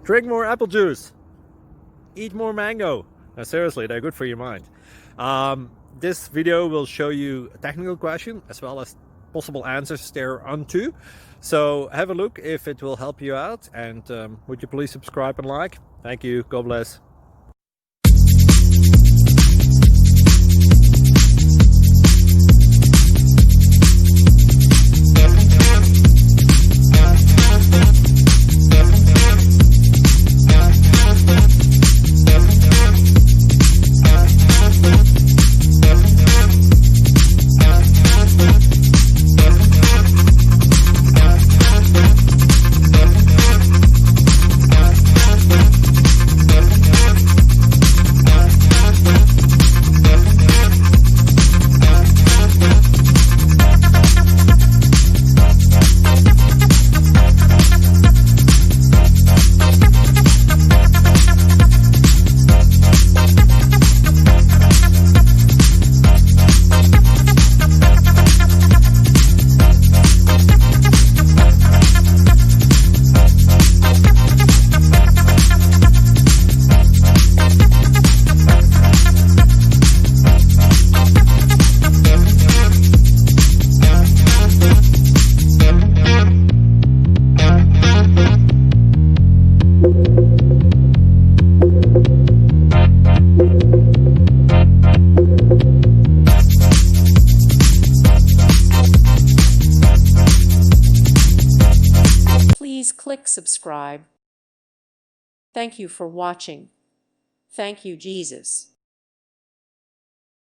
Drink more apple juice. Eat more mango. Now, seriously, they're good for your mind. This video will show you a technical question as well as possible answers thereunto. So have a look if it will help you out, and would you please subscribe and like? Thank you. God bless. Please click subscribe. Thank you for watching. Thank you, Jesus.